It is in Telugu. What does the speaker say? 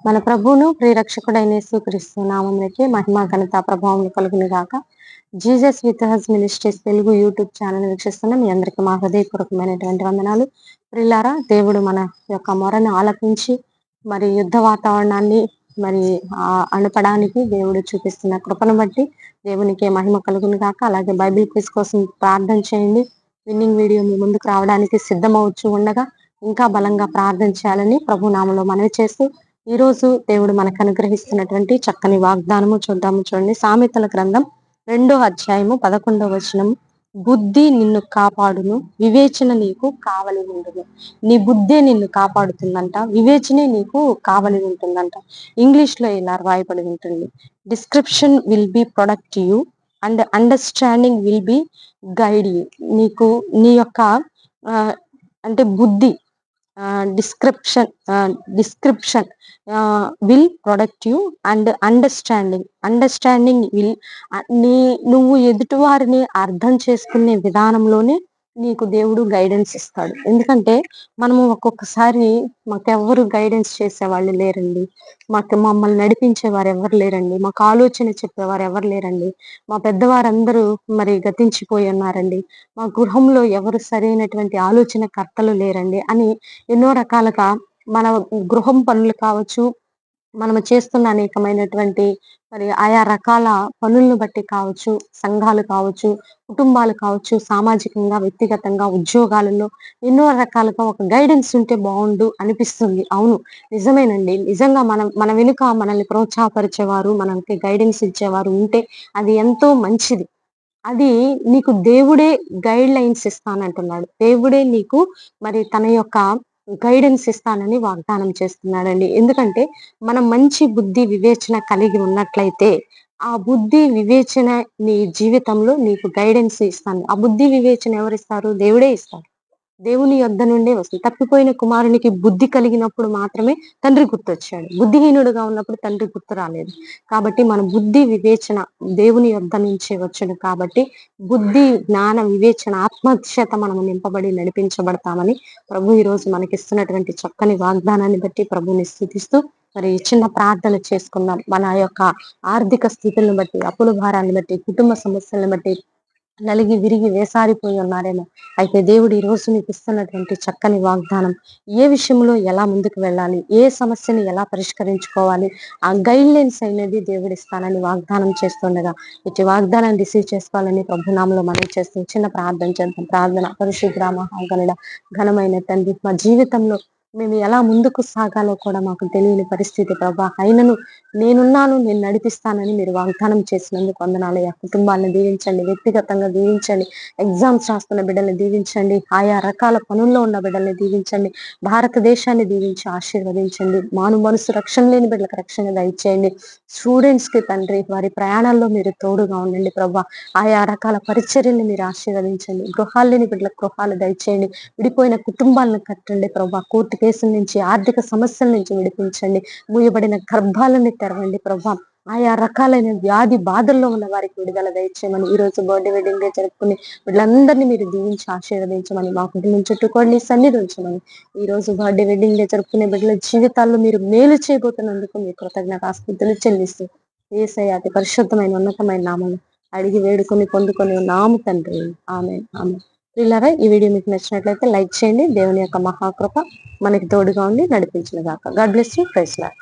మన ప్రభువును ప్రియరక్షకుడైన యేసుక్రీస్తు నామమునకే మహిమ ఘనత ప్రభావం కలుగును గాక. Jesus with has ministries Telugu YouTube channel వీక్షిస్తున్న మీ అందరికీ మా హృదయపూర్వకమైనటువంటి వందనాలు. ప్రియులారా, దేవుడు మన యొక్క మొరను ఆలకించి మరి యుద్ధ వాతావరణాన్ని మరి అణపడానికి దేవుడు చూపిస్తున్న కృపను బట్టి దేవునికే మహిమ కలుగును గాక. అలాగే బైబిల్ క్విజ్ కోసం ప్రార్థన చేయండి. విన్నింగ్ వీడియో మీ ముందుకు రావడానికి సిద్ధమవచ్చు ఉండగా ఇంకా బలంగా ప్రార్థన చేయాలని ప్రభు నామములో మనవి చేస్తూ ఈ రోజు దేవుడు మనకు అనుగ్రహిస్తున్నటువంటి చక్కని వాగ్దానము చూడండి. సామెతల గ్రంథం 2వ అధ్యాయము 11వ వచనం. బుద్ధి నిన్ను కాపాడును, వివేచన నీకు కావలి ఉండును. నీ బుద్ధే నిన్ను కాపాడుతుందంట, వివేచనే నీకు కావలి ఉంటుందంట. ఇంగ్లీష్ లో ఇలా రాయబడి ఉంటుంది, description will be product you and understanding will be guide you. నీకు నీ యొక్క అంటే బుద్ధి, description will product you and understanding will, నువ్వు ఎదుటివారిని అర్థం చేసుకునే విధానంలోనే నీకు దేవుడు గైడెన్స్ ఇస్తాడు. ఎందుకంటే మనము ఒక్కొక్కసారి మాకెవ్వరు గైడెన్స్ చేసేవాళ్ళు లేరండి, మమ్మల్ని నడిపించేవారు ఎవరు లేరండి, మాకు ఆలోచన చెప్పేవారు ఎవరు లేరండి, మా పెద్దవారందరూ మరి గతించిపోయి ఉన్నారండి, మా గృహంలో ఎవరు సరైనటువంటి ఆలోచన కర్తలు లేరండి అని ఎన్నో రకాలుగా మన గృహం పనులు కావచ్చు, మనము చేస్తున్న అనేకమైనటువంటి మరి ఆయా రకాల పనులను బట్టి కావచ్చు, సంఘాలు కావచ్చు, కుటుంబాలు కావచ్చు, సామాజికంగా, వ్యక్తిగతంగా, ఉద్యోగాలలో ఎన్నో రకాలుగా ఒక గైడెన్స్ ఉంటే బాగుండు అనిపిస్తుంది. అవును, నిజమేనండి. నిజంగా మన వెనుక మనల్ని ప్రోత్సాహపరిచేవారు, మనకి గైడెన్స్ ఇచ్చేవారు ఉంటే అది ఎంతో మంచిది. అది నీకు దేవుడే గైడ్ లైన్స్ ఇస్తానంటున్నాడు. దేవుడే నీకు మరి తన యొక్క గైడెన్స్ ఇస్తానని వాగ్దానం చేస్తున్నాడండి. ఎందుకంటే మనం మంచి బుద్ధి వివేచన కలిగి ఉన్నట్లయితే ఆ బుద్ధి వివేచన నీ జీవితంలో నీకు గైడెన్స్ ఇస్తాను. ఆ బుద్ధి వివేచన ఎవరిస్తారు? దేవుడే ఇస్తాడు. దేవుని యొద్ద నుండే వస్తుంది. తప్పిపోయిన కుమారునికి బుద్ధి కలిగినప్పుడు మాత్రమే తండ్రి గుర్తొచ్చాడు. బుద్ధిహీనుడుగా ఉన్నప్పుడు తండ్రి గుర్తు రాలేదు. కాబట్టి మన బుద్ధి వివేచన దేవుని యొద్ద నుంచే వచ్చును. కాబట్టి బుద్ధి, జ్ఞాన, వివేచన, ఆత్మచేత మనము నింపబడి నడిపించబడతామని ప్రభు ఈ రోజు మనకిస్తున్నటువంటి చక్కని వాగ్దానాన్ని బట్టి ప్రభుని స్తుతిస్తూ మరి చిన్న ప్రార్థన చేసుకుందాం. మన యొక్క ఆర్థిక స్థితులను బట్టి, అప్పుల భారాన్ని బట్టి, కుటుంబ సమస్యలను బట్టి నలిగి విరిగి వేసారిపోయి ఉన్నారేమో. అయితే దేవుడు ఈ రోజు మీకు ఇస్తున్నటువంటి చక్కని వాగ్దానం, ఏ విషయంలో ఎలా ముందుకు వెళ్ళాలి, ఏ సమస్యని ఎలా పరిష్కరించుకోవాలి, ఆ గైడ్ లైన్స్ అనేది దేవుడు ఇస్తానని వాగ్దానం చేస్తుండగా ఇటు వాగ్దానాన్ని రిసీవ్ చేసుకోవాలని ప్రభునామంలో మనం చేస్తూ చిన్న ప్రార్థన చేద్దాం. ప్రార్థన. పరిశుద్ధ మహాగణుడ, ఘనమైన తండ్రి, మా జీవితంలో మేము ఎలా ముందుకు సాగాలో కూడా మాకు తెలియని పరిస్థితి ప్రభా, అయినను నేనున్నాను, నేను నడిపిస్తానని మీరు వాగ్దానం చేసినందుకు వందనాలు. ఆ కుటుంబాలను దీవించండి, వ్యక్తిగతంగా దీవించండి, ఎగ్జామ్స్ రాస్తున్న బిడ్డల్ని దీవించండి, ఆయా రకాల పనుల్లో ఉన్న బిడ్డల్ని దీవించండి, భారతదేశాన్ని దీవించి ఆశీర్వదించండి, మాను మనసు రక్షణ లేని బిడ్డలకు రక్షణ దయచేయండి, స్టూడెంట్స్ కి తండ్రి వారి ప్రయాణాల్లో మీరు తోడుగా ఉండండి ప్రభా, ఆయా రకాల పరిచర్యల్ని మీరు ఆశీర్వదించండి, గృహాలు లేని బిడ్డలకు గృహాలు దయచేయండి, విడిపోయిన కుటుంబాలను కట్టండి ప్రభా, కోర్టు కేసుల నుంచి, ఆర్థిక సమస్యల నుంచి విడిపించండి, మూయబడిన గర్భాలని తెరవండి ప్రభా, ఆయా రకాలైన వ్యాధి బాధల్లో ఉన్న వారికి విడుదల దయచేయమని, ఈ రోజు బర్త్డే వెడ్డింగ్ డే జరుపుకుని వీళ్ళందరినీ మీరు దీవించి ఆశీర్వదించమని, మా కుటుంబం చుట్టుకోండి, సన్నిధి ఉంచమని, ఈ రోజు బర్త్డే వెడ్డింగ్ డే జరుపుకునే బిడ్డల జీవితాల్లో మీరు మేలు చేయబోతున్నందుకు మీ కృతజ్ఞతాస్తుతులు చెల్లిస్తూ యేసయ్య అతి పరిశుద్ధమైన ఉన్నతమైన నామములో అడిగి వేడుకొని పొందుకొని ఉన్నాము తండ్రి. ఆమేన్, ఆమేన్. పిల్లరా, ఈ వీడియో మీకు నచ్చినట్లయితే లైక్ చేయండి. దేవుని యొక్క మహాకృప మనకి తోడుగా ఉండి నడిపించును గాక. God bless you. Praise lord.